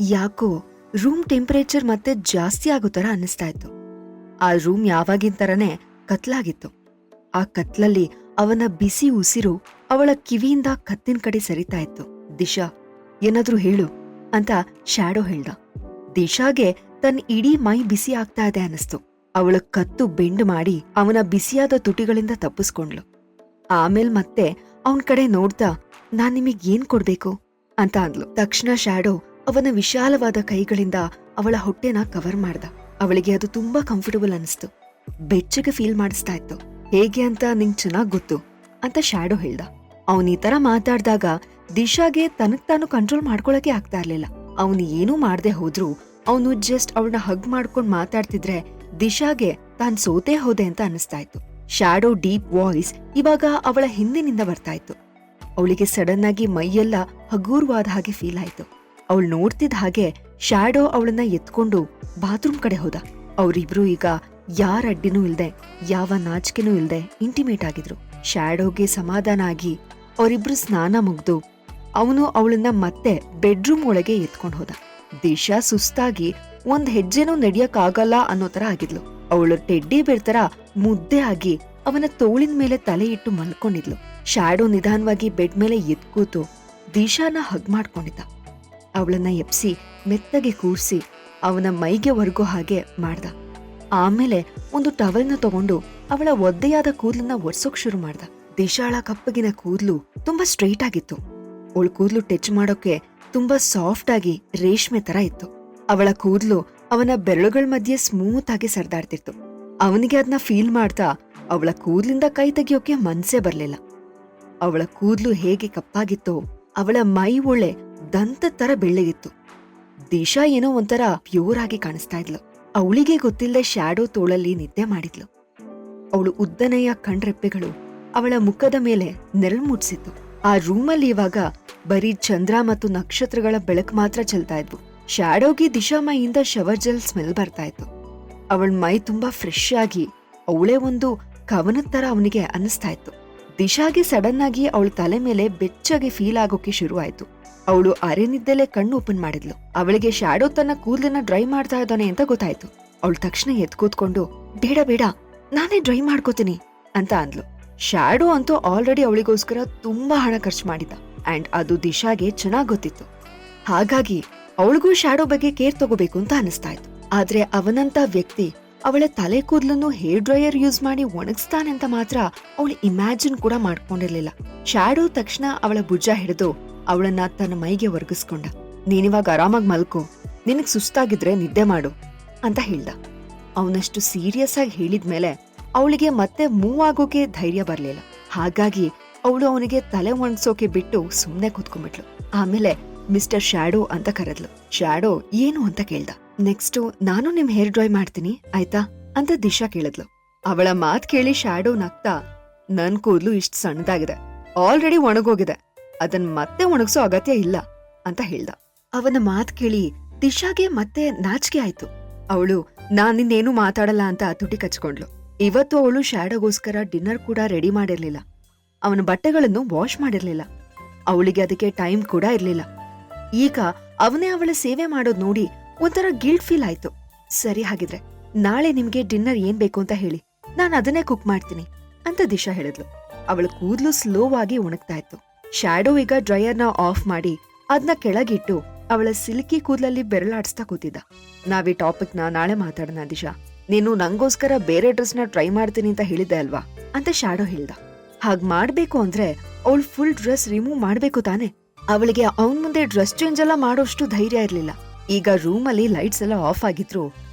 ಯಾಕೋ room temperature ಮತ್ತೆ ಜಾಸ್ತಿ ಆಗೋ ತರ ಅನ್ನಿಸ್ತಾ ಇತ್ತು. ಆ ರೂಮ್ ಯಾವಾಗಿನ ತರನೇ ಕತ್ಲಾಗಿತ್ತು. ಆ ಕತ್ಲಲ್ಲಿ ಅವನ ಬಿಸಿ ಉಸಿರು ಅವಳ ಕಿವಿಯಿಂದ ಕತ್ತಿನ ಕಡೆ ಸರಿತಾ ಇತ್ತು. ದಿಶಾ, ಏನಾದ್ರೂ ಹೇಳು ಅಂತ ಶ್ಯಾಡೋ ಹೇಳ್ದ. ದಿಶಾಗೆ ತನ್ನ ಇಡೀ ಮೈ ಬಿಸಿ ಆಗ್ತಾ ಇದೆ ಅನ್ನಿಸ್ತು. ಅವಳ ಕತ್ತು ಬೆಂಡ್ ಮಾಡಿ ಅವನ ಬಿಸಿಯಾದ ತುಟಿಗಳಿಂದ ತಪ್ಪಿಸ್ಕೊಂಡ್ಲು. ಆಮೇಲ್ ಮತ್ತೆ ಅವನ್ ಕಡೆ ನೋಡ್ತಾ, ನಾನ್ ನಿಮಗ್ ಏನ್ ಕೊಡ್ಬೇಕು ಅಂತ ಅಂದ್ಲು. ತಕ್ಷಣ ಶ್ಯಾಡೋ ಅವನ ವಿಶಾಲವಾದ ಕೈಗಳಿಂದ ಅವಳ ಹೊಟ್ಟೆನ ಕವರ್ ಮಾಡ್ದ. ಅವಳಿಗೆ ಅದು ತುಂಬಾ ಕಂಫರ್ಟಬಲ್ ಅನಿಸ್ತು. ಬೆಚ್ಚಗೆ ಫೀಲ್ ಮಾಡಿಸ್ತಾ ಇತ್ತು. ಹೇಗೆ ಅಂತ ನಿಂಗ್ ಚೆನ್ನಾಗ್ ಗೊತ್ತು ಅಂತ ಶ್ಯಾಡೋ ಹೇಳ್ದ. ಅವನ್ ಈ ತರ ಮಾತಾಡ್ದಾಗ ದಿಶಾಗೆ ತನಗ್ ತಾನು ಕಂಟ್ರೋಲ್ ಮಾಡ್ಕೊಳಕ್ಕೆ ಆಗ್ತಾ ಇರ್ಲಿಲ್ಲ. ಅವನು ಏನೂ ಮಾಡ್ದೆ ಹೋದ್ರು ಅವನು ಜಸ್ಟ್ ಅವಳನ್ನ ಹಗ್ ಮಾಡ್ಕೊಂಡ್ ಮಾತಾಡ್ತಿದ್ರೆ ದಿಶಾಗೆ ತಾನ್ ಸೋತೇ ಹೋದೆ ಅಂತ ಅನಿಸ್ತಾ ಇತ್ತು. ಶ್ಯಾಡೋ ಡೀಪ್ ವಾಯ್ಸ್ ಇವಾಗ ಅವಳ ಹಿಂದಿನಿಂದ ಬರ್ತಾ ಇತ್ತು. ಅವಳಿಗೆ ಸಡನ್ ಆಗಿ ಮೈಯೆಲ್ಲ ಹಗೂರವಾದ ಹಾಗೆ ಫೀಲ್ ಆಯ್ತು. ಅವಳು ನೋಡ್ತಿದ್ದ ಹಾಗೆ ಶ್ಯಾಡೋ ಅವಳನ್ನ ಎತ್ಕೊಂಡು ಬಾತ್ರೂಮ್ ಕಡೆ ಹೋದ. ಅವರಿಬ್ರು ಈಗ ಯಾರ ಅಡ್ಡಿನೂ ಇಲ್ದೆ, ಯಾವ ನಾಚಿಕೆನೂ ಇಲ್ದೆ ಇಂಟಿಮೇಟ್ ಆಗಿದ್ರು. ಶ್ಯಾಡೋಗೆ ಸಮಾಧಾನ ಆಗಿ ಅವರಿಬ್ರು ಸ್ನಾನ ಮುಗ್ದು ಅವನು ಅವಳನ್ನ ಮತ್ತೆ ಬೆಡ್ರೂಮ್ ಒಳಗೆ ಎತ್ಕೊಂಡು ಹೋದ. ದಿಶಾ ಸುಸ್ತಾಗಿ ಒಂದ್ ಹೆಜ್ಜೆನೂ ನಡಿಯಕ್ಕಾಗಲ್ಲ ಅನ್ನೋ ತರ ಆಗಿದ್ಲು. ಅವಳು ಟೆಡ್ಡಿ ಬೇರ್ ತರ ಮುದ್ದೆ ಆಗಿ ಅವನ ತೋಳಿನ ಮೇಲೆ ತಲೆ ಇಟ್ಟು ಮಲ್ಕೊಂಡಿದ್ಲು. ಶ್ಯಾಡೋ ನಿಧಾನವಾಗಿ ಬೆಡ್ ಮೇಲೆ ಎತ್ಕೂತು ದಿಶಾನ ಹಗ್ ಮಾಡ್ಕೊಂಡಿದ್ದ. ಅವಳನ್ನ ಎಪ್ಸಿ ಮೆತ್ತಗೆ ಕೂರ್ಸಿ ಅವನ ಮೈಗೆ ಒರ್ಗೋ ಹಾಗೆ ಮಾಡ್ದ. ಆಮೇಲೆ ಒಂದು ಟವಲ್ನ ತಗೊಂಡು ಅವಳ ಒದ್ದೆಯಾದ ಕೂದ್ಲನ್ನ ಒರ್ಸೋಕ್ ಶುರು ಮಾಡ್ದ. ದಿಶಾಳ ಕಪ್ಪಗಿನ ಕೂದ್ಲು ತುಂಬಾ ಸ್ಟ್ರೈಟ್ ಆಗಿತ್ತು. ಅವಳ ಕೂದ್ಲು ಟಚ್ ಮಾಡೋಕೆ ತುಂಬಾ ಸಾಫ್ಟ್ ಆಗಿ ರೇಷ್ಮೆ ತರ ಇತ್ತು. ಅವಳ ಕೂದ್ಲು ಅವನ ಬೆರಳುಗಳ ಮಧ್ಯೆ ಸ್ಮೂತ್ ಆಗಿ ಸರ್ದಾಡ್ತಿತ್ತು. ಅವನಿಗೆ ಅದನ್ನ ಫೀಲ್ ಮಾಡ್ತಾ ಅವಳ ಕೂದ್ಲಿಂದ ಕೈ ತೆಗಿಯೋಕೆ ಮನ್ಸೇ ಬರ್ಲಿಲ್ಲ. ಅವಳ ಕೂದ್ಲು ಹೇಗೆ ಕಪ್ಪಾಗಿತ್ತೋ ಅವಳ ಮೈ ಒಳ್ಳೆ ದಂತ ತರ ಬೆಳ್ಳಗಿತ್ತು. ದಿಶಾ ಏನೋ ಒಂಥರ ಪ್ಯೂರ್ ಆಗಿ ಕಾಣಿಸ್ತಾ ಇದ್ಲು. ಅವಳಿಗೆ ಗೊತ್ತಿಲ್ಲದೆ ಶ್ಯಾಡೋ ತೋಳಲ್ಲಿ ನಿದ್ದೆ ಮಾಡಿದ್ಲು. ಅವಳು ಉದ್ದನೆಯ ಕಣ್ರೆಪ್ಪೆಗಳು ಅವಳ ಮುಖದ ಮೇಲೆ ನೆರಳು ಮೂಡ್ಸಿತ್ತು. ಆ ರೂಮಲ್ಲಿ ಇವಾಗ ಬರೀ ಚಂದ್ರ ಮತ್ತು ನಕ್ಷತ್ರಗಳ ಬೆಳಕು ಮಾತ್ರ ಚೆಲ್ತಾ ಇದ್ವು. ಶ್ಯಾಡೋಗೆ ದಿಶಾ ಮೈಯಿಂದ ಶವರ್ ಜೆಲ್ ಸ್ಮೆಲ್ ಬರ್ತಾ ಇತ್ತು. ಅವಳ ಮೈ ತುಂಬಾ ಫ್ರೆಶ್ ಆಗಿ ಅವಳೇ ಒಂದು ಕವನದ ತರ ಅವನಿಗೆ ಅನ್ನಿಸ್ತಾ ಇತ್ತು. ದಿಶಾಗೆ ಸಡನ್ ಆಗಿ ಅವಳ ತಲೆ ಮೇಲೆ ಬೆಚ್ಚಗೆ ಫೀಲ್ ಆಗೋಕೆ ಶುರು ಆಯ್ತು. ಅವಳು ಅರೆನಿದ್ದಲೇ ಕಣ್ಣು ಓಪನ್ ಮಾಡಿದ್ಲು. ಅವಳಿಗೆ ಶ್ಯಾಡೋ ತನ್ನ ಕೂದಲನ್ನ ಡ್ರೈ ಮಾಡ್ತಾ ಇದ್ದಾನೆ ಅಂತ ಗೊತ್ತಾಯ್ತು. ಅವಳು ತಕ್ಷಣ ಎತ್ಕೂತ್ಕೊಂಡು, ಬೇಡ ಬೇಡ, ನಾನೇ ಡ್ರೈ ಮಾಡ್ಕೋತೀನಿ ಅಂತ ಅಂದ್ಲು. ಶ್ಯಾಡೋ ಅಂತೂ ಆಲ್ರೆಡಿ ಅವಳಿಗೋಸ್ಕರ ತುಂಬಾ ಹಣ ಖರ್ಚು ಮಾಡಿದ್ದ. ಅಂಡ್ ಅದು ದಿಶಾಗೆ ಚೆನ್ನಾಗ್ ಗೊತ್ತಿತ್ತು. ಹಾಗಾಗಿ ಅವಳಿಗೂ ಶ್ಯಾಡೋ ಬಗ್ಗೆ ಕೇರ್ ತಗೋಬೇಕು ಅಂತ ಅನಿಸ್ತಾ ಇತ್ತು. ಆದ್ರೆ ಅವನಂತ ವ್ಯಕ್ತಿ ಅವಳ ತಲೆ ಕೂದಲನ್ನು ಹೇರ್ ಡ್ರೈಯರ್ ಯೂಸ್ ಮಾಡಿ ಒಣಗಿಸ್ತಾನೆ ಅಂತ ಮಾತ್ರ ಅವಳು ಇಮ್ಯಾಜಿನ್ ಕೂಡ ಮಾಡ್ಕೊಂಡಿರ್ಲಿಲ್ಲ. ಶ್ಯಾಡೋ ತಕ್ಷಣ ಅವಳ ಭುಜ ಹಿಡಿದು ಅವಳನ್ನ ತನ್ನ ಮೈಗೆ ವರ್ಗಿಸ್ಕೊಂಡ. ನೀನಿವಾಗ ಆರಾಮಾಗಿ ಮಲ್ಕೋ, ನಿನಗ್ ಸುಸ್ತಾಗಿದ್ರೆ ನಿದ್ದೆ ಮಾಡು ಅಂತ ಹೇಳ್ದ. ಅವನಷ್ಟು ಸೀರಿಯಸ್ ಆಗಿ ಹೇಳಿದ್ಮೇಲೆ ಅವಳಿಗೆ ಮತ್ತೆ ಮೂವ್ ಆಗೋಕೆ ಧೈರ್ಯ ಬರ್ಲಿಲ್ಲ. ಹಾಗಾಗಿ ಅವಳು ಅವನಿಗೆ ತಲೆ ಒಣಗ್ಸೋಕೆ ಬಿಟ್ಟು ಸುಮ್ನೆ ಕೂತ್ಕೊಂಡ್ಬಿಟ್ಲು. ಆಮೇಲೆ ಮಿಸ್ಟರ್ ಶ್ಯಾಡೋ ಅಂತ ಕರೆದ್ಲು. ಶ್ಯಾಡೋ ಏನು ಅಂತ ಕೇಳ್ದ. ನೆಕ್ಸ್ಟ್ ನಾನು ನಿಮ್ ಹೇರ್ ಡ್ರೈ ಮಾಡ್ತೀನಿ ಆಯ್ತಾ ಅಂತ ದಿಶಾ ಕೇಳಿದ್ಲು. ಅವಳ ಮಾತ್ ಕೇಳಿ ಶ್ಯಾಡೋ ನಗ್ತಾ, ನನ್ ಕೂದ್ಲು ಇಷ್ಟ ಸಣ್ಣದಾಗಿದೆ, ಆಲ್ರೆಡಿ ಒಣಗೋಗಿದೆ, ಅದನ್ ಮತ್ತೆ ಒಣಗ್ಸೋ ಅಗತ್ಯ ಇಲ್ಲ ಅಂತ ಹೇಳ್ದ. ಅವನ ಮಾತ್ ಕೇಳಿ ದಿಶಾಗೆ ಮತ್ತೆ ನಾಚಿಕೆ ಆಯ್ತು. ಅವಳು ನಾನ್ ನಿನ್ನೇನು ಮಾತಾಡಲ್ಲ ಅಂತ ತುಟಿ ಕಚ್ಕೊಂಡ್ಲು. ಇವತ್ತು ಅವಳು ಶ್ಯಾಡೋಗೋಸ್ಕರ ಡಿನ್ನರ್ ಕೂಡ ರೆಡಿ ಮಾಡಿರ್ಲಿಲ್ಲ. ಅವನ ಬಟ್ಟೆಗಳನ್ನು ವಾಶ್ ಮಾಡಿರ್ಲಿಲ್ಲ. ಅವಳಿಗೆ ಅದಕ್ಕೆ ಟೈಮ್ ಕೂಡ ಇರ್ಲಿಲ್ಲ. ಈಗ ಅವನೇ ಅವಳ ಸೇವೆ ಮಾಡೋದ್ ನೋಡಿ ಒಂಥರ ಗಿಲ್ಟ್ ಫೀಲ್ ಆಯ್ತು. ಸರಿ, ಹಾಗಿದ್ರೆ ನಾಳೆ ನಿಮ್ಗೆ ಡಿನ್ನರ್ ಏನ್ ಬೇಕು ಅಂತ ಹೇಳಿ, ನಾನ್ ಅದನ್ನೇ ಕುಕ್ ಮಾಡ್ತೀನಿ ಅಂತ ದಿಶಾ ಹೇಳಿದ್ಲು. ಅವಳ ಕೂದ್ಲು ಸ್ಲೋ ಆಗಿ ಒಣಗ್ತಾ ಇತ್ತು. ಶ್ಯಾಡೋ ಈಗ ಡ್ರೈಯರ್ನ ಆಫ್ ಮಾಡಿ ಅದನ್ನ ಕೆಳಗಿಟ್ಟು ಅವಳ ಸಿಲ್ಕಿ ಕೂದ್ಲಲ್ಲಿ ಬೆರಳಾಡಿಸ್ತಾ ಕೂತಿದ್ದ. ನಾವೀ ಟಾಪಿಕ್ನ ನಾಳೆ ಮಾತಾಡೋಣ ದಿಶಾ. ನೀನು ನಂಗೋಸ್ಕರ ಬೇರೆ ಡ್ರೆಸ್ನ ಟ್ರೈ ಮಾಡ್ತೀನಿ ಅಂತ ಹೇಳಿದ್ದೆ ಅಲ್ವಾ ಅಂತ ಶ್ಯಾಡೋ ಹೇಳ್ದ. ಹಾಗ್ ಮಾಡ್ಬೇಕು ಅಂದ್ರೆ ಅವಳು ಫುಲ್ ಡ್ರೆಸ್ ರಿಮೂವ್ ಮಾಡ್ಬೇಕು ತಾನೆ. ಅವಳಿಗೆ ಅವನ್ ಮುಂದೆ ಡ್ರೆಸ್ ಚೇಂಜ್ ಎಲ್ಲ ಮಾಡೋಷ್ಟು ಧೈರ್ಯ ಇರ್ಲಿಲ್ಲ. ಈಗ ರೂಮಲ್ಲಿ ಲೈಟ್ಸ್ ಎಲ್ಲ ಆಫ್ ಆಗಿದ್ರು.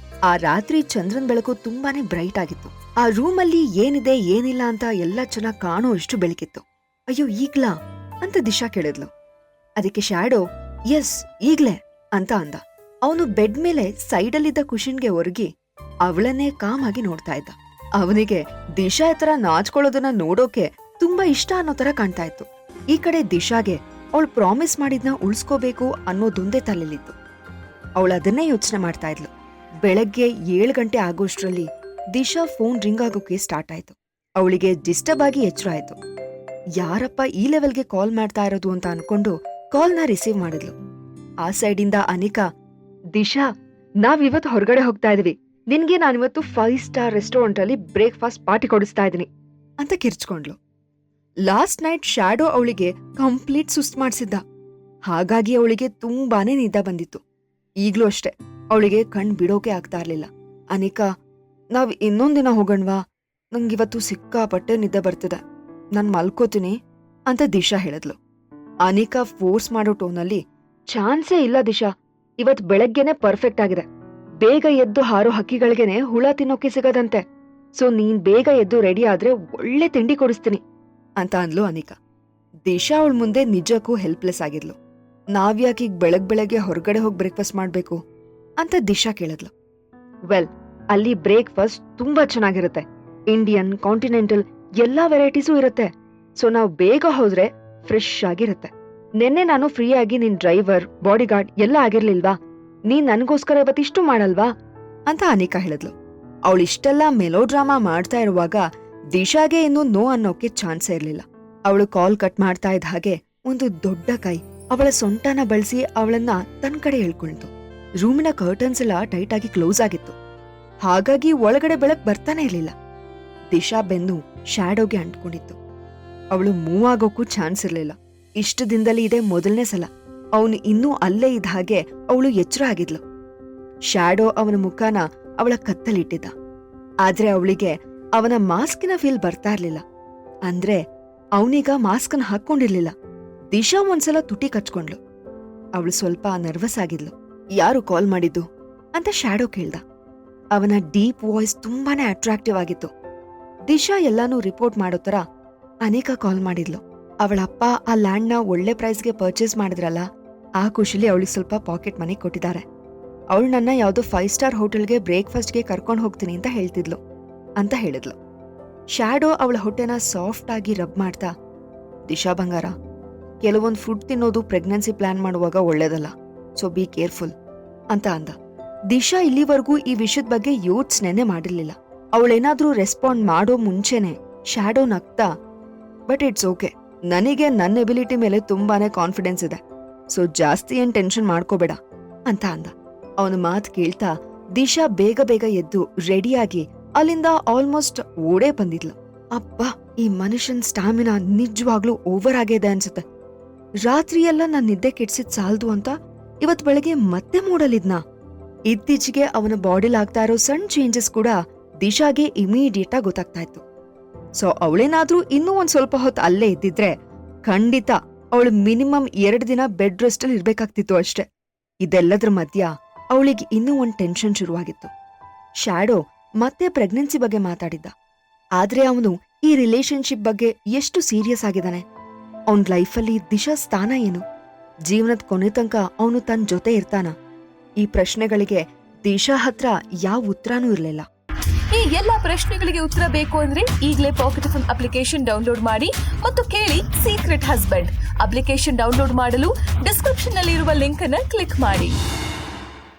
ಆ ರಾತ್ರಿ ಚಂದ್ರನ್ ಬೆಳಕು ತುಂಬಾನೇ ಬ್ರೈಟ್ ಆಗಿತ್ತು. ಆ ರೂಮಲ್ಲಿ ಏನಿದೆ ಏನಿಲ್ಲ ಅಂತ ಎಲ್ಲ ಚೆನ್ನಾಗ್ ಕಾಣೋ ಅಷ್ಟು ಬೆಳಕಿತ್ತು. ಅಯ್ಯೋ, ಈಗ್ಲಾ ಅಂತ ದಿಶಾ ಕೇಳಿದ್ಲು. ಅದಕ್ಕೆ ಶ್ಯಾಡೋ ಎಸ್ ಈಗ್ಲೇ ಅಂತ ಅಂದ. ಅವನು ಬೆಡ್ ಮೇಲೆ ಸೈಡಲ್ಲಿದ್ದ ಕುಶನ್ಗೆ ಒರಗಿ ಅವಳನ್ನೇ ಕಾಮ್ ಆಗಿ ನೋಡ್ತಾ ಇದ್ದ. ಅವನಿಗೆ ದಿಶಾ ತರ ನಾಚ್ಕೊಳ್ಳೋದನ್ನ ನೋಡೋಕೆ ತುಂಬಾ ಇಷ್ಟ ಅನ್ನೋ ತರ ಕಾಣ್ತಾ ಇತ್ತು. ಈ ಕಡೆ ದಿಶಾಗೆ ಅವಳು ಪ್ರಾಮಿಸ್ ಮಾಡಿದ್ನ ಉಳ್ಸ್ಕೋಬೇಕು ಅನ್ನೋದೊಂದೇ ತಲೆಲಿತ್ತು. ಅವಳು ಅದನ್ನೇ ಯೋಚನೆ ಮಾಡ್ತಾ ಇದ್ಲು. ಬೆಳಗ್ಗೆ 7 ಗಂಟೆ ಆಗೋಷ್ಟ್ರಲ್ಲಿ ದಿಶಾ ಫೋನ್ ರಿಂಗ್ ಆಗೋಕೆ ಸ್ಟಾರ್ಟ್ ಆಯ್ತು. ಅವಳಿಗೆ ಡಿಸ್ಟರ್ಬ್ ಆಗಿ ಎಚ್ಚರ ಆಯ್ತು. ಯಾರಪ್ಪ ಈ ಲೆವೆಲ್ಗೆ ಕಾಲ್ ಮಾಡ್ತಾ ಇರೋದು ಅಂತ ಅನ್ಕೊಂಡು ಕಾಲ್ನ ರಿಸೀವ್ ಮಾಡಿದ್ಲು. ಆ ಸೈಡಿಂದ ಅನಿಕಾ, ದಿಶಾ, ನಾವಿವತ್ತು ಹೊರಗಡೆ ಹೋಗ್ತಾ ಇದೀವಿ, ನಿನ್ಗೆ ನಾನಿವತ್ತು 5 ಸ್ಟಾರ್ ರೆಸ್ಟೋರೆಂಟ್ ಅಲ್ಲಿ ಬ್ರೇಕ್ಫಾಸ್ಟ್ ಪಾರ್ಟಿ ಕೊಡಿಸ್ತಾ ಇದೀನಿ ಅಂತ ಕಿರ್ಚ್ಕೊಂಡ್ಲು. ಲಾಸ್ಟ್ ನೈಟ್ ಶ್ಯಾಡೋ ಅವಳಿಗೆ ಕಂಪ್ಲೀಟ್ ಸುಸ್ತು ಮಾಡ್ಸಿದ್ದ. ಹಾಗಾಗಿ ಅವಳಿಗೆ ತುಂಬಾನೇ ನಿದ್ದೆ ಬಂದಿತ್ತು. ಈಗ್ಲೂ ಅಷ್ಟೇ, ಅವಳಿಗೆ ಕಣ್ ಬಿಡೋಕೆ ಆಗ್ತಾ ಇರ್ಲಿಲ್ಲ. ಅನಿಕಾ, ನಾವ್ ಇನ್ನೊಂದಿನ ಹೋಗಣ್ವಾ, ನಂಗಿವತ್ತು ಸಿಕ್ಕಾಪಟ್ಟೆ ನಿದ್ದೆ ಬರ್ತಿದೆ, ನಾನ್ ಮಲ್ಕೋತೀನಿ ಅಂತ ದಿಶಾ ಹೇಳಿದ್ಲು. ಅನಿಕಾ ಫೋರ್ಸ್ ಮಾಡೋ ಟೋನಲ್ಲಿ, ಚಾನ್ಸೇ ಇಲ್ಲ ದಿಶಾ, ಇವತ್ ಬೆಳಗ್ಗೆನೆ ಪರ್ಫೆಕ್ಟ್ ಆಗಿದೆ, ಬೇಗ ಎದ್ದು ಹಾರೋ ಹಕ್ಕಿಗಳಿಗೆನೆ ಹುಳ ತಿನ್ನೋಕೆ ಸಿಗದಂತೆ, ಸೊ ನೀನ್ ಬೇಗ ಎದ್ದು ರೆಡಿ ಆದ್ರೆ ಒಳ್ಳೆ ತಿಂಡಿ ಕೊಡಿಸ್ತೀನಿ ಅಂತ ಅಂದ್ಲು ಅನಿಕಾ. ದಿಶಾ ಅವಳ ಮುಂದೆ ನಿಜಕ್ಕೂ ಹೆಲ್ಪ್ಲೆಸ್ ಆಗಿದ್ಲು. ನಾವ್ಯಾಕೀಗ ಬೆಳಗ್ಗೆ ಹೊರಗಡೆ ಹೋಗಿ ಬ್ರೇಕ್ಫಾಸ್ಟ್ ಮಾಡ್ಬೇಕು ಅಂತ ದಿಶಾ ಕೇಳಿದ್ಲು. ವೆಲ್, ಅಲ್ಲಿ ಬ್ರೇಕ್ಫಾಸ್ಟ್ ತುಂಬಾ ಚೆನ್ನಾಗಿರುತ್ತೆ, ಇಂಡಿಯನ್, ಕಾಂಟಿನೆಂಟಲ್ ಎಲ್ಲಾ ವೆರೈಟೀಸು ಇರುತ್ತೆ, ಸೊ ನಾವು ಬೇಗ ಹೋದ್ರೆ ಫ್ರೆಶ್ ಆಗಿರುತ್ತೆ. ನೆನ್ನೆ ನಾನು ಫ್ರೀ ಆಗಿ ನಿನ್ ಡ್ರೈವರ್, ಬಾಡಿಗಾರ್ಡ್ ಎಲ್ಲ ಆಗಿರ್ಲಿಲ್ವಾ, ನೀನ್ ನನ್ಗೋಸ್ಕರ ಇವತ್ತಿಷ್ಟು ಮಾಡಲ್ವಾ ಅಂತ ಅನಿಕಾ ಹೇಳಿದ್ಲು. ಅವಳಿಷ್ಟೆಲ್ಲ ಮೆಲೋಡ್ರಾಮಾ ಮಾಡ್ತಾ ಇರುವಾಗ ದಿಶಾಗೆ ಇನ್ನು ನೋ ಅನ್ನೋಕೆ ಚಾನ್ಸೇ ಇರ್ಲಿಲ್ಲ. ಅವಳು ಕಾಲ್ ಕಟ್ ಮಾಡ್ತಾ ಇದ್ದ ಹಾಗೆ ಒಂದು ದೊಡ್ಡ ಕೈ ಅವಳ ಸೊಂಟನ ಬಳಸಿ ಅವಳನ್ನ ತನ್ ಕಡೆ ಹೇಳ್ಕೊಳ್ತು. ರೂಮಿನ ಕರ್ಟನ್ಸ್ ಎಲ್ಲ ಟೈಟ್ ಆಗಿ ಕ್ಲೋಸ್ ಆಗಿತ್ತು, ಹಾಗಾಗಿ ಒಳಗಡೆ ಬೆಳಕ್ ಬರ್ತಾನೆ ಇರ್ಲಿಲ್ಲ. ದಿಶಾ ಬೆನ್ನು ಶ್ಯಾಡೋಗೆ ಅಂಟ್ಕೊಂಡಿತ್ತು. ಅವಳು ಮೂವ್ ಆಗೋಕ್ಕೂ ಚಾನ್ಸ್ ಇರ್ಲಿಲ್ಲ. ಇಷ್ಟು ದಿನದಲ್ಲಿ ಇದೇ ಮೊದಲನೇ ಸಲ ಅವನು ಇನ್ನೂ ಅಲ್ಲೇ ಇದ್ದ ಹಾಗೆ ಅವಳು ಎಚ್ಚರ ಆಗಿದ್ಲು. ಶ್ಯಾಡೋ ಅವನ ಮುಖನ ಅವಳ ಕತ್ತಲಿಟ್ಟಿದ್ದ, ಆದ್ರೆ ಅವಳಿಗೆ ಅವನ ಮಾಸ್ಕಿನ ಫೀಲ್ ಬರ್ತಾ ಇರ್ಲಿಲ್ಲ. ಅಂದ್ರೆ ಅವನೀಗ ಮಾಸ್ಕನ್ನ ಹಾಕೊಂಡಿರ್ಲಿಲ್ಲ. ದಿಶಾ ಒಂದ್ಸಲ ತುಟಿ ಕಚ್ಕೊಂಡ್ಲು. ಅವಳು ಸ್ವಲ್ಪ ನರ್ವಸ್ ಆಗಿದ್ಲು. ಯಾರು ಕಾಲ್ ಮಾಡಿದ್ದು ಅಂತ ಶ್ಯಾಡೋ ಕೇಳ್ದ. ಅವನ ಡೀಪ್ ವಾಯ್ಸ್ ತುಂಬಾನೇ ಅಟ್ರಾಕ್ಟಿವ್ ಆಗಿತ್ತು. ದಿಶಾ ಎಲ್ಲಾನು ರಿಪೋರ್ಟ್ ಮಾಡೋ ತರ, ಅನಿಕಾ ಕಾಲ್ ಮಾಡಿದ್ಲು. ಅವಳಪ್ಪ ಆ ಲ್ಯಾಂಡ್ನ ಒಳ್ಳೆ ಪ್ರೈಸ್ಗೆ ಪರ್ಚೇಸ್ ಮಾಡಿದ್ರಲ್ಲ, ಆ ಖುಷಿಲಿ ಅವಳಿಗೆ ಸ್ವಲ್ಪ ಪಾಕೆಟ್ ಮನಿ ಕೊಟ್ಟಿದ್ದಾರೆ. ಅವಳು ನನ್ನ ಯಾವ್ದೋ 5 ಸ್ಟಾರ್ ಹೋಟೆಲ್ಗೆ ಬ್ರೇಕ್ಫಾಸ್ಟ್ಗೆ ಕರ್ಕೊಂಡು ಹೋಗ್ತೀನಿ ಅಂತ ಹೇಳ್ತಿದ್ಲು ಅಂತ ಹೇಳಿದ್ಲು. ಶ್ಯಾಡೋ ಅವಳ ಹೊಟ್ಟೆನ ಸಾಫ್ಟ್ ಆಗಿ ರಬ್ ಮಾಡ್ತಾ, ದಿಶಾ ಬಂಗಾರ, ಕೆಲವೊಂದು ಫುಡ್ ತಿನ್ನೋದು ಪ್ರೆಗ್ನೆನ್ಸಿ ಪ್ಲಾನ್ ಮಾಡುವಾಗ ಒಳ್ಳೇದಲ್ಲ, ಸೊ ಬಿ ಕೇರ್ಫುಲ್ ಅಂತ ಅಂದ. ದಿಶಾ ಇಲ್ಲಿವರೆಗೂ ಈ ವಿಷಯದ ಬಗ್ಗೆ ಯೋಚ್ನೆನೆ ಮಾಡಿರ್ಲಿಲ್ಲ. ಅವಳೇನಾದ್ರೂ ರೆಸ್ಪಾಂಡ್ ಮಾಡೋ ಮುಂಚೆನೆ ಶ್ಯಾಡೋ ನಗ್ತಾ, ಬಟ್ ಇಟ್ಸ್ ಓಕೆ, ನನಗೆ ನನ್ನ ಎಬಿಲಿಟಿ ಮೇಲೆ ತುಂಬಾನೇ ಕಾನ್ಫಿಡೆನ್ಸ್ ಇದೆ, ಸೊ ಜಾಸ್ತಿ ಏನ್ ಟೆನ್ಷನ್ ಮಾಡ್ಕೋಬೇಡ ಅಂತ ಅಂದ. ಅವನ ಮಾತು ಕೇಳ್ತಾ ದಿಶಾ ಬೇಗ ಬೇಗ ಎದ್ದು ರೆಡಿಯಾಗಿ ಅಲ್ಲಿಂದ ಆಲ್ಮೋಸ್ಟ್ ಓಡೇ ಬಂದಿದ್ಲು. ಅಪ್ಪ, ಈ ಮನುಷ್ಯನ್ ಸ್ಟಾಮಿನಾ ನಿಜವಾಗ್ಲೂ ಓವರ್ ಆಗಿದೆ ಅನ್ಸುತ್ತೆ. ರಾತ್ರಿಯೆಲ್ಲ ನಾನ್ ನಿದ್ದೆ ಕೆಡ್ಸಿದ್ ಸಾಲ್ದು ಅಂತ ಇವತ್ ಬೆಳಗ್ಗೆ ಮತ್ತೆ ಮೂಡಲಿದ್ನಾ? ಇತ್ತೀಚೆಗೆ ಅವನ ಬಾಡಿಲಾಗ್ತಾ ಇರೋ ಸಣ್ಣ ಚೇಂಜಸ್ ಕೂಡ ದಿಶಾಗೆ ಇಮಿಡಿಯೇಟ್ ಆಗಿ ಗೊತ್ತಾಗ್ತಾ ಇತ್ತು. ಸೊ ಅವಳೇನಾದ್ರೂ ಇನ್ನೂ ಒಂದ್ ಸ್ವಲ್ಪ ಹೊತ್ತು ಅಲ್ಲೇ ಇದ್ದಿದ್ರೆ ಖಂಡಿತ ಅವಳು ಮಿನಿಮಮ್ 2 ದಿನ ಬೆಡ್ ರೆಸ್ಟ್ ಅಲ್ಲಿ ಇರ್ಬೇಕಾಗ್ತಿತ್ತು ಅಷ್ಟೆ. ಇದೆಲ್ಲದ್ರ ಮಧ್ಯ ಅವಳಿಗೆ ಇನ್ನೂ ಒಂದ್ ಟೆನ್ಷನ್ ಶುರುವಾಗಿತ್ತು. ಶ್ಯಾಡೋ ಮತ್ತೆ ಪ್ರೆಗ್ನೆನ್ಸಿ ಬಗ್ಗೆ ಮಾತಾಡಿದ್ದ, ಆದ್ರೆ ಅವನು ಈ ರಿಲೇಶನ್ಶಿಪ್ ಬಗ್ಗೆ ಎಷ್ಟು ಸೀರಿಯಸ್ ಆಗಿದ್ದಾನೆ, ಅವನ್ ಲೈಫಲ್ಲಿ ದಿಶಾ ಸ್ಥಾನ ಏನು, ಜೀವನದ ಕೊನೆ ತನಕ ಅವನು ತನ್ನ ಜೊತೆ ಇರ್ತಾನ? ಈ ಪ್ರಶ್ನೆಗಳಿಗೆ ದಿಶಾ ಹತ್ರ ಯಾವ ಉತ್ತರನೂ ಇರ್ಲಿಲ್ಲ. ಈ ಎಲ್ಲಾ ಪ್ರಶ್ನೆಗಳಿಗೆ ಉತ್ತರ ಬೇಕು ಅಂದ್ರೆ ಈಗಲೇ ಪಾಕೆಟ್ ಎಫ್ಎಂ ಅಪ್ಲಿಕೇಶನ್ ಡೌನ್ಲೋಡ್ ಮಾಡಿ ಮತ್ತು ಕೇಳಿ ಸೀಕ್ರೆಟ್ ಹಸ್ಬೆಂಡ್. ಅಪ್ಲಿಕೇಶನ್ ಡೌನ್ಲೋಡ್ ಮಾಡಲು ಡಿಸ್ಕ್ರಿಪ್ಷನ್ ನಲ್ಲಿ ಇರುವ ಲಿಂಕ್ ಅನ್ನು ಕ್ಲಿಕ್ ಮಾಡಿ.